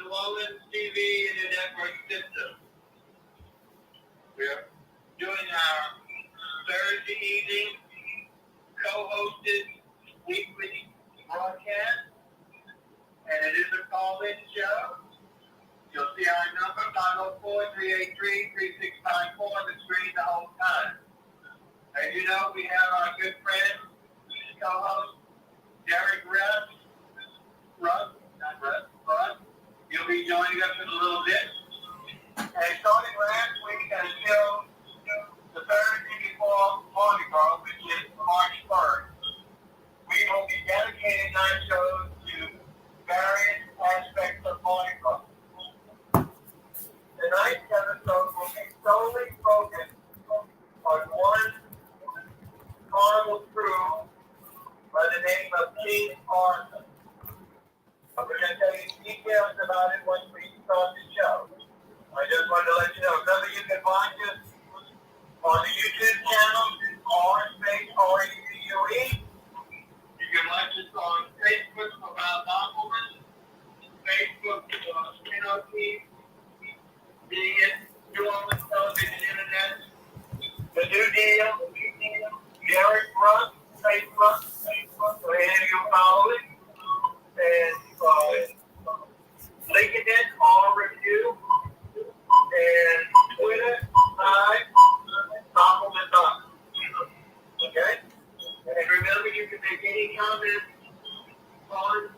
Lowland TV and the network system. We're doing our Thursday evening co-hosted weekly broadcast, and it is a call-in show. You'll see our number, 504-383-3654 on the screen the whole time. As you know, we have our good friend, co-host, Derek Russ. You'll be joining us in a little bit. And starting last week until the Thursday before Mardi Gras, which is March 1st, we will be dedicating our shows to various aspects of Mardi Gras. Tonight's episode will be solely focused on one carnival crew by the name of King Arthur. We're going to tell you details about it once we start the show. I just wanted to let you know. Remember, you can watch us on the YouTube channel, R-Revue. You can watch us on Facebook for Wild Novelist, Facebook for NOT, the New Orleans Television Internet, the New Deal, Derek Russ, Facebook, so here you follow it. And LinkedIn, R-Revue, and Twitter, Compliment Up. Okay? And remember, you can make any comments on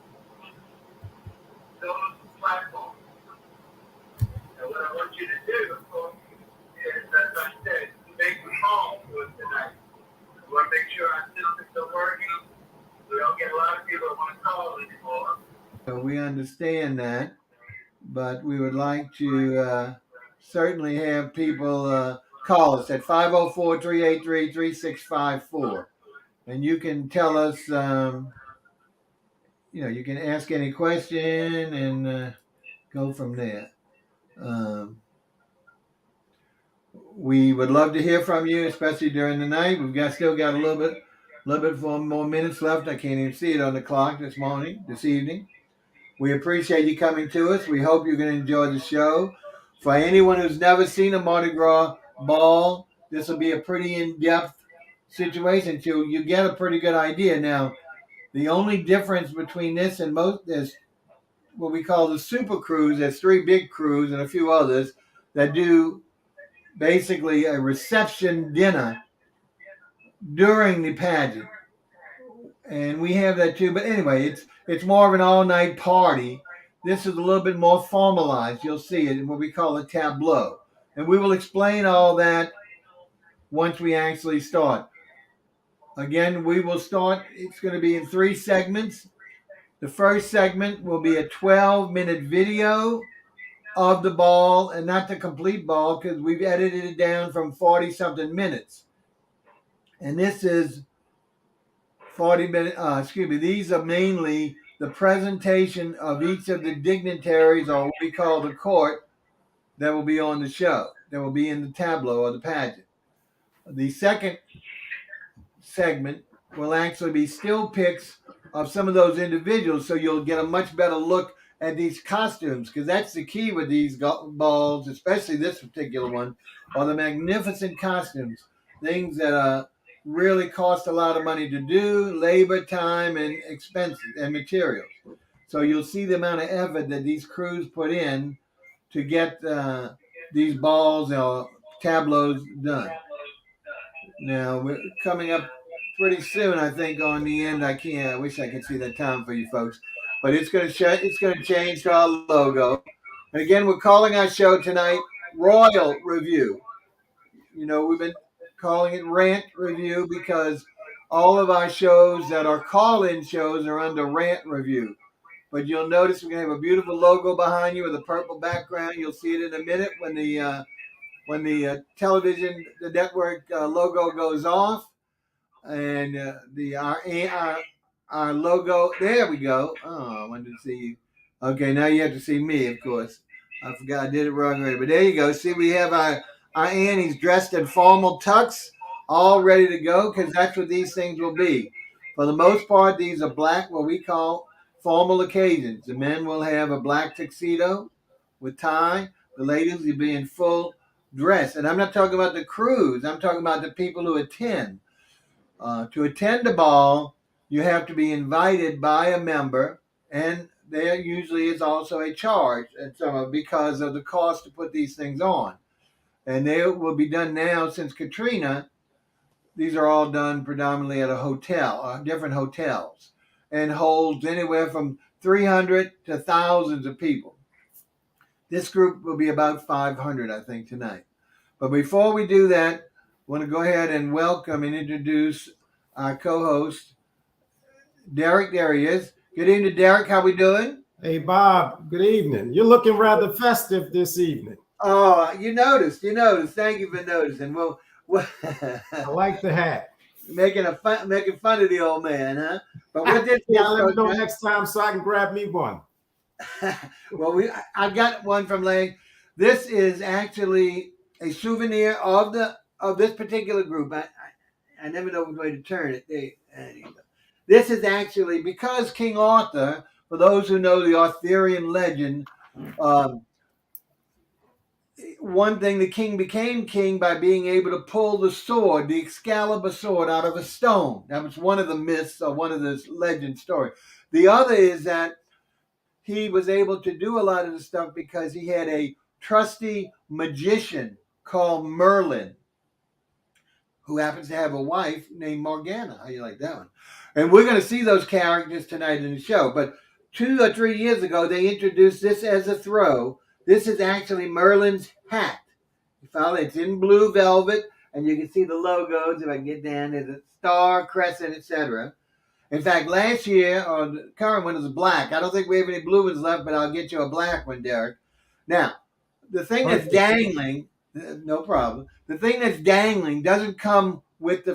those platforms. And what I want you to do, of course, is, as I said, make a call to us tonight. I want to make sure our systems are working. We don't get a lot of people that want to call anymore. So we understand that, but we would like to certainly have people call us at 504-383-3654. And you can tell us, you can ask any question and go from there. We would love to hear from you, especially during the night. We've still got a little bit more minutes left. I can't even see it on the clock this evening. We appreciate you coming to us. We hope you're going to enjoy the show. For anyone who's never seen a Mardi Gras ball, this will be a pretty in-depth situation so you get a pretty good idea. Now, the only difference between this and most is what we call the super crews. There's 3 big crews and a few others that do basically a reception dinner during the pageant. And we have that too. But anyway, it's more of an all-night party. This is a little bit more formalized. You'll see it in what we call a tableau. And we will explain all that once we actually start. Again, we will start. It's going to be in 3 segments. The first segment will be a 12-minute video of the ball, and not the complete ball because we've edited it down from 40-something minutes. And this is 40 minutes, these are mainly the presentation of each of the dignitaries, or what we call the court, that will be on the show, that will be in the tableau or the pageant. The second segment will actually be still pics of some of those individuals, so you'll get a much better look at these costumes, because that's the key with these balls, especially this particular one, are the magnificent costumes, things that really cost a lot of money to do, labor, time, and expenses and materials. So you'll see the amount of effort that these crews put in to get these balls or tableaus done. Now we're coming up pretty soon, I think, on the end. I wish I could see that time for you folks, but it's going to change to our logo. And again, we're calling our show tonight Royal Revue. We've been calling it Rant Revue because all of our shows that are call-in shows are under Rant Revue. But you'll notice we're going to have a beautiful logo behind you with a purple background. You'll see it in a minute when the television, the network logo goes off. And our logo, there we go. Oh, I wanted to see you. Okay, now you have to see me, of course. I forgot I did it wrong already. But there you go. See, we have our Annie's dressed in formal tux, all ready to go, because that's what these things will be. For the most part, these are black, what we call formal occasions. The men will have a black tuxedo with tie. The ladies will be in full dress. And I'm not talking about the crews. I'm talking about the people who attend. To attend a ball, you have to be invited by a member, and there usually is also a charge and because of the cost to put these things on. And they will be done now since Katrina. These are all done predominantly at a hotel, different hotels, and holds anywhere from 300 to thousands of people. This group will be about 500, I think, tonight. But before we do that, I want to go ahead and welcome and introduce our co-host, Derek. There he is. Good evening, Derek. How we doing? Hey, Bob. Good evening. You're looking rather festive this evening. Oh, you noticed. Thank you for noticing. Well, I like the hat. making fun of the old man, huh? But what this Yeah, is, let me know next time so I can grab me one. well, I've got one from Lane. This is actually a souvenir of this particular group. I never know which way to turn it. This is actually because King Arthur, for those who know the Arthurian legend, one thing, the king became king by being able to pull the sword, the Excalibur sword, out of a stone. That was one of the myths or one of the legend stories. The other is that he was able to do a lot of the stuff because he had a trusty magician called Merlin, who happens to have a wife named Morgana. How you like that one? And we're going to see those characters tonight in the show. But 2 or 3 years ago, they introduced this as a throw. This is actually Merlin's hat. You follow? It's in blue velvet, and you can see the logos. If I get down, there's a star, crescent, etc. In fact, last year, or the current one is black. I don't think we have any blue ones left, but I'll get you a black one, Derek. Now, the thing that's dangling, no problem. The thing that's dangling doesn't come with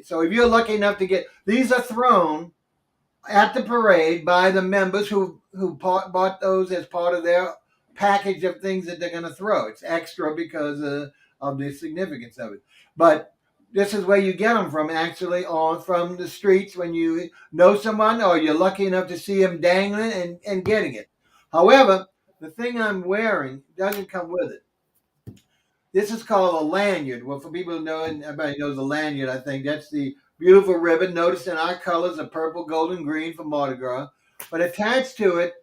so if you're lucky enough to get, these are thrown at the parade by the members who bought those as part of their package of things that they're going to throw. It's extra because of the significance of it. But this is where you get them from, actually, from the streets when you know someone or you're lucky enough to see them dangling and getting it. However, the thing I'm wearing doesn't come with it. This is called a lanyard. Well, for people who know it, everybody knows a lanyard, I think. That's the beautiful ribbon. Notice in our colors are purple, gold, and green for Mardi Gras. But attached to it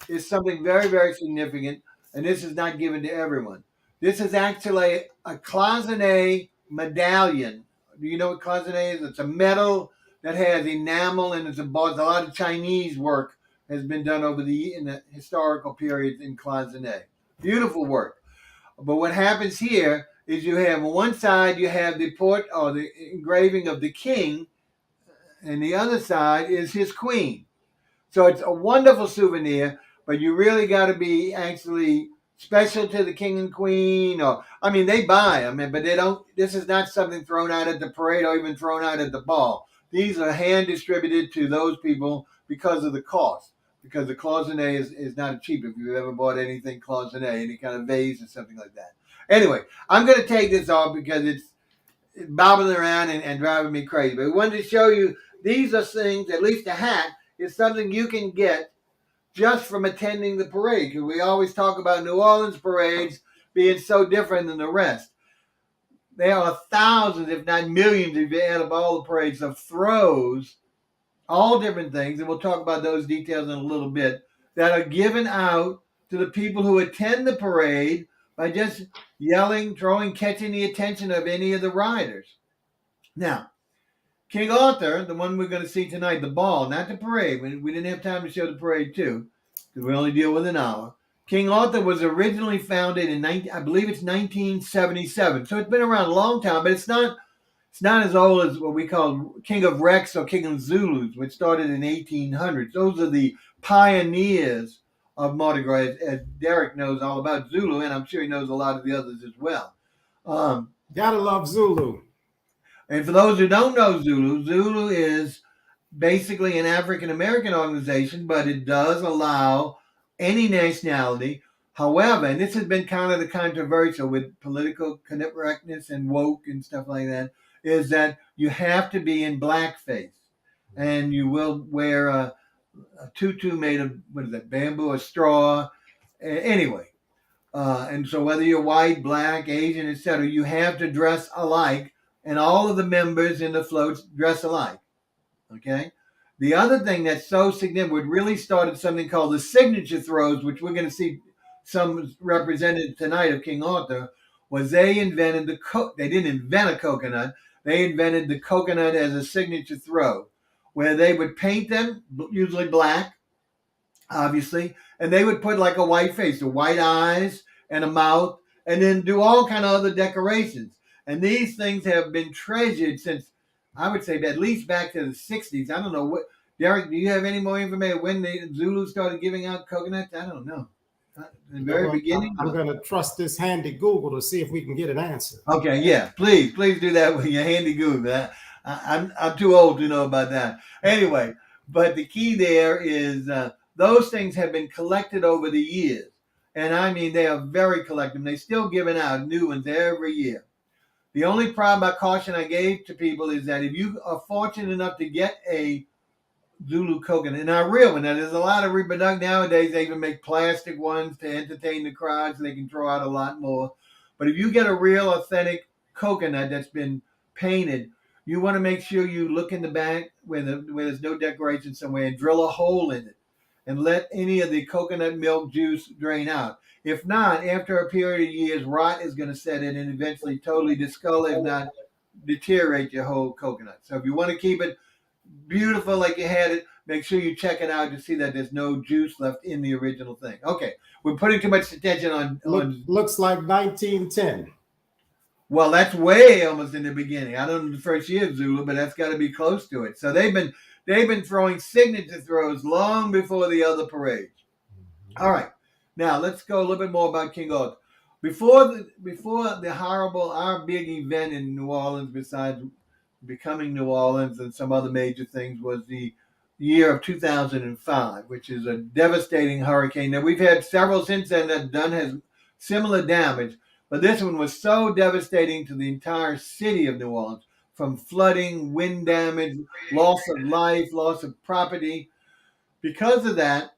is something very, very significant, and this is not given to everyone. This is actually a cloisonné medallion. Do you know what cloisonné is? It's a metal that has enamel, and it's a lot of Chinese work has been done in the historical periods in cloisonné. Beautiful work. But what happens here is you have on one side you have the engraving of the king, and the other side is his queen. So it's a wonderful souvenir, but you really got to be actually special to the king and queen. They buy them, but they don't. This is not something thrown out at the parade or even thrown out at the ball. These are hand distributed to those people because of the cost. Because the cloisonné is not cheap. If you've ever bought anything cloisonné, any kind of vase or something like that. Anyway, I'm going to take this off because it's bobbing around and driving me crazy. But I wanted to show you these are things, at least a hat, is something you can get just from attending the parade. Because we always talk about New Orleans parades being so different than the rest. There are thousands, if not millions, if you add up all the parades, of throws, all different things, and we'll talk about those details in a little bit, that are given out to the people who attend the parade by just yelling, throwing, catching the attention of any of the riders. Now, King Arthur, the one we're going to see tonight, the ball, not the parade. We didn't have time to show the parade too, because we only deal with an hour. King Arthur was originally founded in, I believe it's 1977. So it's been around a long time, but it's not as old as what we call King of Rex or King of Zulus, which started in 1800s. Those are the pioneers of Mardi Gras, as Derek knows all about Zulu, and I'm sure he knows a lot of the others as well. Gotta love Zulu. And for those who don't know Zulu, Zulu is basically an African-American organization, but it does allow any nationality. However, and this has been kind of the controversial with political correctness and woke and stuff like that, is that you have to be in blackface, and you will wear a tutu made of, what is that, bamboo or straw. Anyway, and so whether you're white, black, Asian, etc., you have to dress alike, and all of the members in the floats dress alike. Okay. The other thing that's so significant, what really started something called the signature throws, which we're going to see some represented tonight of King Arthur, was they invented they didn't invent a coconut. They invented the coconut as a signature throw, where they would paint them, usually black, obviously, and they would put like a white face, the white eyes and a mouth, and then do all kind of other decorations. And these things have been treasured since, I would say, at least back to the 60s. I don't know what, Derek, do you have any more information when the Zulu started giving out coconuts? I don't know. In the very beginning? I'm going to trust this handy Google to see if we can get an answer. Okay, yeah, please do that with your handy Google. I'm too old to know about that. Anyway, but the key there is those things have been collected over the years. And I mean, they are very collective. They're still giving out new ones every year. The only problem, caution I gave to people is that if you are fortunate enough to get a Zulu coconut, and not real one, now there's a lot of reproduction nowadays. They even make plastic ones to entertain the crowd so they can draw out a lot more. But if you get a real authentic coconut that's been painted, you want to make sure you look in the back where there's no decoration somewhere and drill a hole in it and let any of the coconut milk juice drain out. If not, after a period of years, rot is going to set in and eventually totally discolor, if not deteriorate your whole coconut. So if you want to keep it beautiful like you had it, make sure you check it out to see that there's no juice left in the original thing. Okay, we're putting too much attention on looks like 1910. Well, that's way almost in the beginning. I don't know the first year of Zulu, but that's got to be close to it. So they've been throwing signature throws long before the other parades. All right, now let's go a little bit more about King Arthur. Before our big event in New Orleans, besides becoming New Orleans and some other major things, was the year of 2005, which is a devastating hurricane. Now, we've had several since then that has similar damage, but this one was so devastating to the entire city of New Orleans, from flooding, wind damage, loss of life, loss of property. Because of that,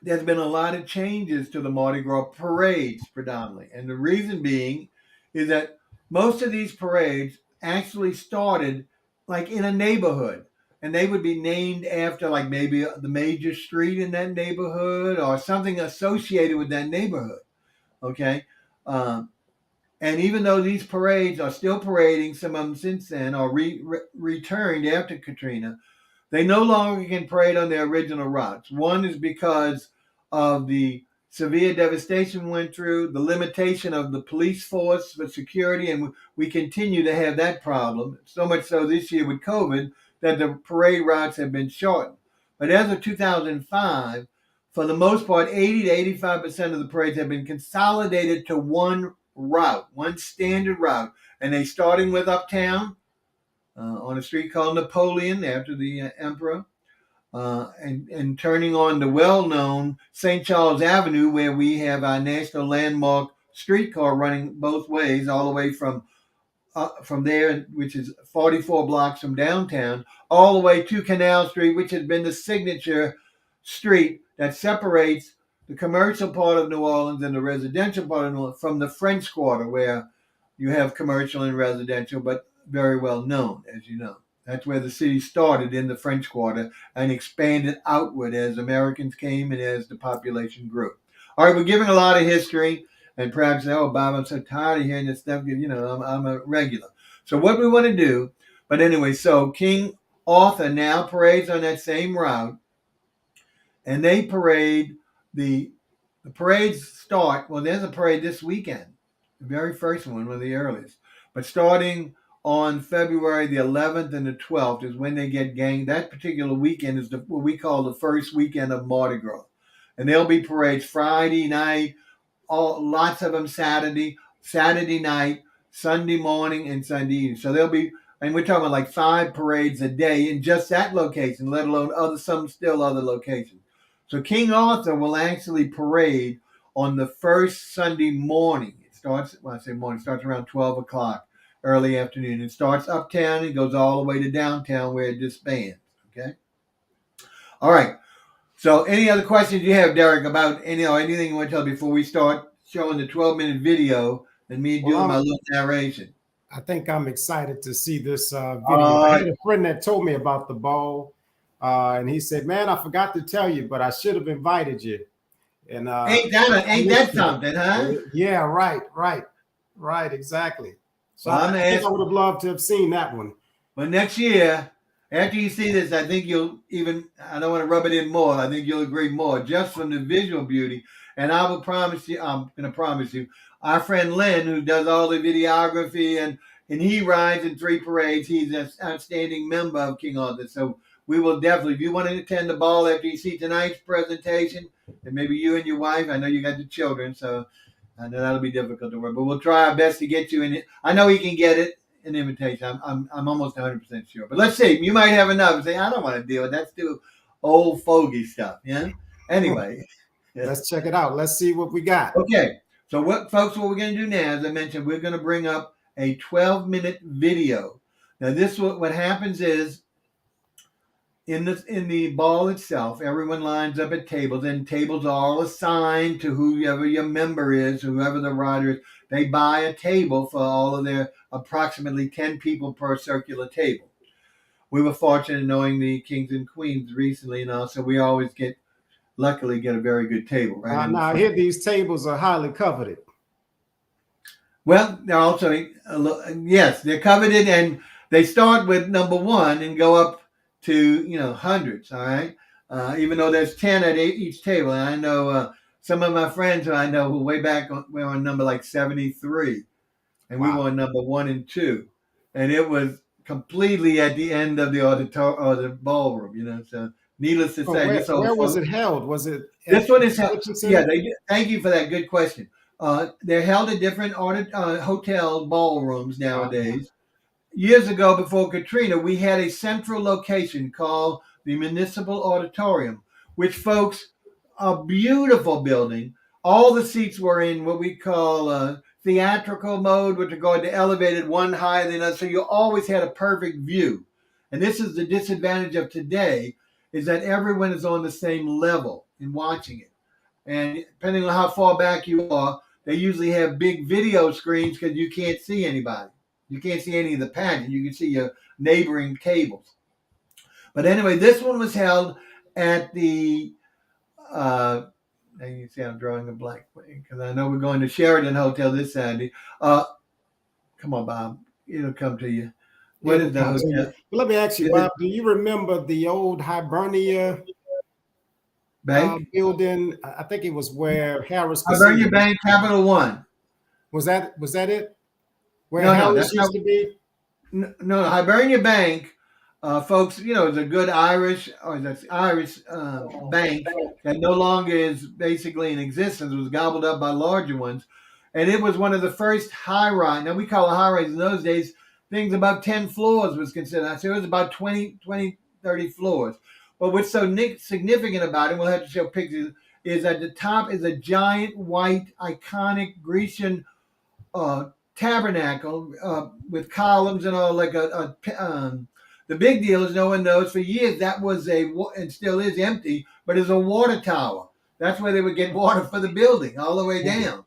there's been a lot of changes to the Mardi Gras parades predominantly. And the reason being is that most of these parades actually started like in a neighborhood, and they would be named after like maybe the major street in that neighborhood or something associated with that neighborhood. Okay. And even though these parades are still parading, some of them since then, or returned after Katrina, they no longer can parade on their original routes. One is because of the severe devastation we went through, the limitation of the police force for security, and we continue to have that problem. So much so this year with COVID that the parade routes have been shortened. But as of 2005, for the most part, 80 to 85% of the parades have been consolidated to one route, one standard route. And they starting with Uptown, on a street called Napoleon after the emperor, and turning on the well-known St. Charles Avenue, where we have our national landmark streetcar running both ways, all the way from there, which is 44 blocks from downtown, all the way to Canal Street, which has been the signature street that separates the commercial part of New Orleans and the residential part of New Orleans from the French Quarter, where you have commercial and residential, but very well known, as you know. That's where the city started, in the French Quarter, and expanded outward as Americans came and as the population grew. All right, we're giving a lot of history, and perhaps, oh, Bob, I'm so tired of hearing this stuff. You know, I'm a regular. So what we want to do, but anyway, so King Arthur now parades on that same route, and they parade, the parades start, well, there's a parade this weekend, the very first one of the earliest. But starting on February the 11th and the 12th is when they get gang. That particular weekend is what we call the first weekend of Mardi Gras. And there'll be parades Friday night, lots of them Saturday night, Sunday morning, and Sunday evening. So there'll be, and we're talking like 5 parades a day in just that location, let alone some still other locations. So King Arthur will actually parade on the first Sunday morning. It starts, when I say morning, it starts around 12 o'clock, early afternoon. It starts uptown and goes all the way to downtown where it disbands. Okay. All right. So, any other questions you have, Derek, about anything you want to tell before we start showing the 12-minute video and me Well, doing my little narration? I think I'm excited to see this video. I Uh, had a friend that told me about the ball, and he said, "Man, I forgot to tell you, but I should have invited you." And ain't that something, huh? yeah, right, exactly. So Well, I'm I gonna think I ask. would have loved to have seen that one. But next year, after you see this, I think you'll even. I don't want to rub it in more. I think you'll agree more just from the visual beauty. And I will promise you. I'm gonna promise you. Our friend Lynn, who does all the videography and he rides in 3 parades. He's an outstanding member of King Arthur. So we will definitely. If you want to attend the ball after you see tonight's presentation, and maybe you and your wife. I know you got the children, so I know that'll be difficult to work, but we'll try our best to get you in it. I know he can get it an invitation. I'm almost 100% sure. But let's see. You might have enough and say, I don't want to deal with that. That's too old fogey stuff. Yeah. Anyway. Let's check it out. Let's see what we got. Okay. So what we're going to do now, as I mentioned, we're going to bring up a 12-minute video. Now what happens is in the ball itself, everyone lines up at tables, and tables are all assigned to whoever your member is, whoever the rider is. They buy a table for all of their approximately 10 people per circular table. We were fortunate knowing the kings and queens recently, and also we always luckily get a very good table. Right Now, here these tables are highly coveted. Well, they're also yes, they're coveted, and they start with number 1 and go up to hundreds. All right, even though there's 10 at each table. And I know some of my friends who I know who way back were on number like 73, and we were on number 1 and 2, and it was completely at the end of the auditorium or the ballroom. So needless to say, where was it held? Was it? This one is held. Yeah, thank you for that. Good question. They're held at different hotel ballrooms nowadays. Years ago, before Katrina, we had a central location called the Municipal Auditorium, which, folks, a beautiful building. All the seats were in what we call theatrical mode with regard to elevated, one higher than another. So you always had a perfect view. And this is the disadvantage of today, is that everyone is on the same level in watching it. And depending on how far back you are, they usually have big video screens because you can't see anybody. You can't see any of the pageant. You can see your neighboring tables. But anyway, this one was held at the, now you see I'm drawing a blank because I know we're going to Sheraton Hotel this Saturday. Come on, Bob. It'll come to you. What is the hotel? Let me ask you, Bob, do you remember the old Hibernia building? I think it was where Harris. Hibernia Bank, Capital One. Was that it? Where Harris used to be? No, Hibernia Bank, folks, is a good Irish bank that no longer is basically in existence. It was gobbled up by larger ones. And it was one of the first high-rise. Now, we call it high-rise in those days. Things above 10 floors was considered. So it was about 20, 30 floors. But what's so significant about it, we'll have to show pictures, is at the top is a giant white, iconic Grecian tabernacle with columns and all. The big deal is no one knows. For years, that was and still is empty, but it's a water tower. That's where they would get water for the building all the way down.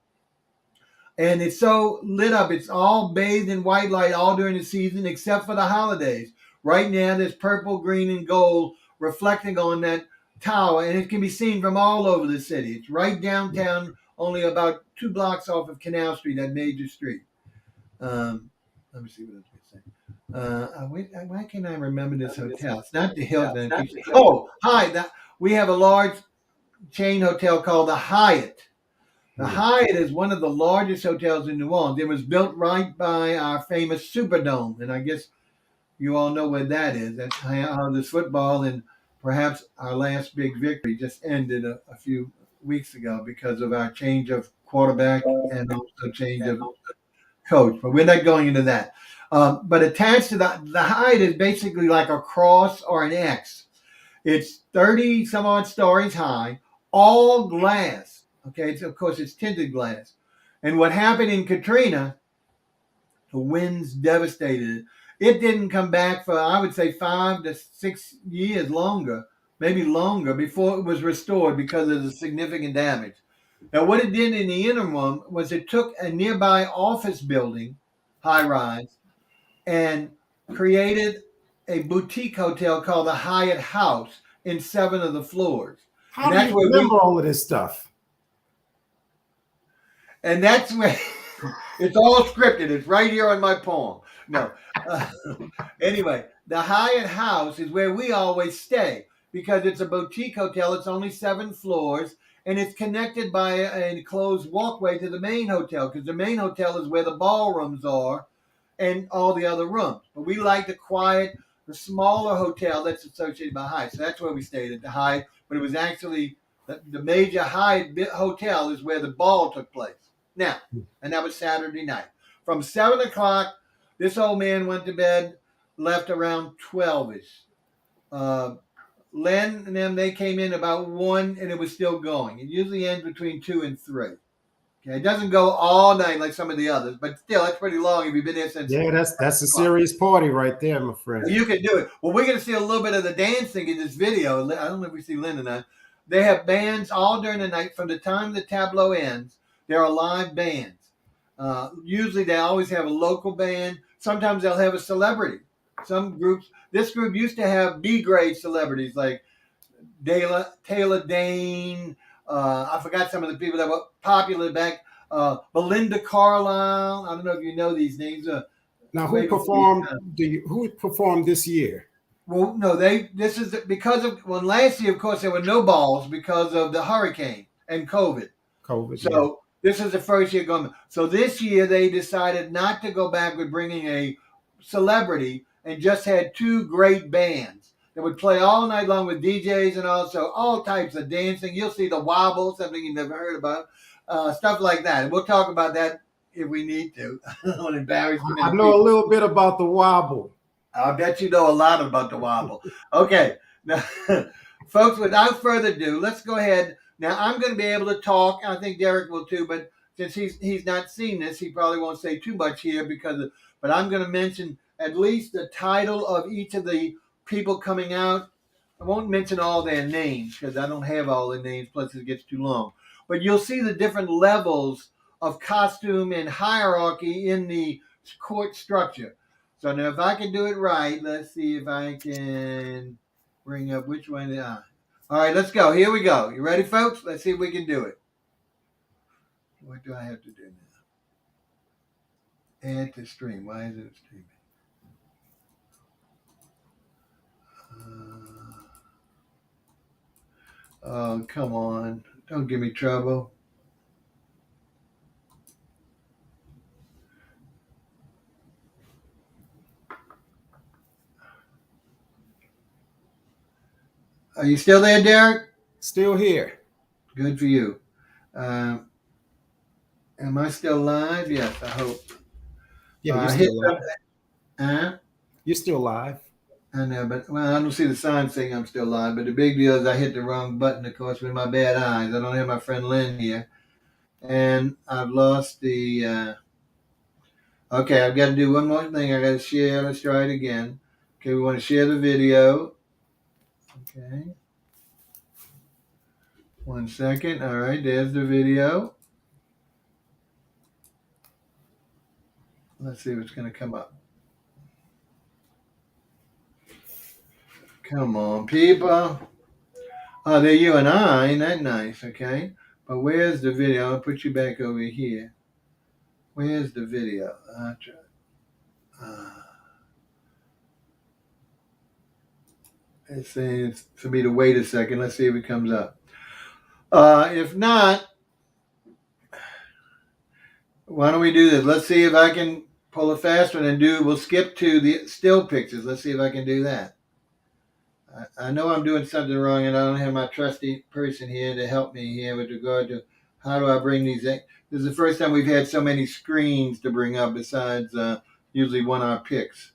And it's so lit up. It's all bathed in white light all during the season, except for the holidays. Right now, there's purple, green, and gold reflecting on that tower, and it can be seen from all over the city. It's right downtown, only about 2 blocks off of Canal Street, that major street. Let me see what I was going to say. Why can't I remember this hotel? It's not the Hilton. We have a large chain hotel called the Hyatt. The Hyatt is one of the largest hotels in New Orleans. It was built right by our famous Superdome, and I guess you all know where that is. That's how this football and perhaps our last big victory just ended a few weeks ago because of our change of quarterback and also change of coach. But we're not going into that. But attached to the Hyatt is basically like a cross or an X. It's 30 some odd stories high, all glass. Okay, so of course it's tinted glass. And what happened in Katrina, the winds devastated it. It didn't come back for, I would say, 5 to 6 years longer maybe longer, before it was restored because of the significant damage. Now, what it did in the interim was it took a nearby office building, high rise, and created a boutique hotel called the Hyatt House in 7 of the floors. How And do that's you where remember all of this stuff? and that's where it's all scripted. It's right here on my poem. No. Uh, anyway, the Hyatt House is where we always stay because it's a boutique hotel. It's only 7 floors, and it's connected by an enclosed walkway to the main hotel because the main hotel is where the ballrooms are and all the other rooms. But we like the quiet, the smaller hotel that's associated by Hyatt. So that's where we stayed at the Hyatt. But it was actually the major Hyatt hotel is where the ball took place. Now, and that was Saturday night. From 7 o'clock, this old man went to bed, left around 12-ish. Len and them, they came in about 1, and it was still going. It usually ends between 2 and 3. Okay, it doesn't go all night like some of the others, but still, that's pretty long if you've been there since. Yeah, that's a serious party right there, my friend. You can do it. Well, we're going to see a little bit of the dancing in this video. I don't know if we see Lynn or not. They have bands all during the night. From the time the tableau ends, there are live bands. Usually, they always have a local band. Sometimes they'll have a celebrity. Some groups, this group used to have B-grade celebrities like Taylor Dane. I forgot some of the people that were popular back. Belinda Carlisle. I don't know if you know these names. Now, who performed? Who performed this year? Well, no, this is because of last year, of course, there were no balls because of the hurricane and COVID. So this is the first year going. So this year they decided not to go back with bringing a celebrity and just had 2 great bands that would play all night long with DJs and also all types of dancing. You'll see the wobble, something you've never heard about, stuff like that. And we'll talk about that if we need to. I know a little bit about the wobble. I bet you know a lot about the wobble. Okay. Now, folks, without further ado, let's go ahead. Now, I'm going to be able to talk. I think Derek will too, but since he's not seen this, he probably won't say too much here but I'm going to mention at least the title of each of the people coming out. I won't mention all their names because I don't have all the names, plus it gets too long. But you'll see the different levels of costume and hierarchy in the court structure. So now if I can do it right, let's see if I can bring up which one they are. All right, let's go. Here we go. You ready, folks? Let's see if we can do it. What do I have to do now? Add to stream. Why is it streaming? Oh, come on. Don't give me trouble. Are you still there, Derek? Still here. Good for you. Am I still live? Yes, I hope. Yeah, you're still live. You're still live. I know, but I don't see the sign saying I'm still live. But the big deal is I hit the wrong button, of course, with my bad eyes. I don't have my friend Lynn here. And I've lost the... Okay, I've got to do one more thing. I got to share. Let's try it again. Okay, we want to share the video. Okay. 1 second. All right, there's the video. Let's see what's going to come up. Come on, people. Oh, there you and I. Ain't that nice? Okay. But where's the video? I'll put you back over here. Where's the video? I'll try. It's saying for me to wait a second. Let's see if it comes up. If not, why don't we do this? Let's see if I can pull a fast one and we'll skip to the still pictures. Let's see if I can do that. I know I'm doing something wrong and I don't have my trusty person here to help me here with regard to how do I bring these. This is the first time we've had so many screens to bring up besides usually one of our picks.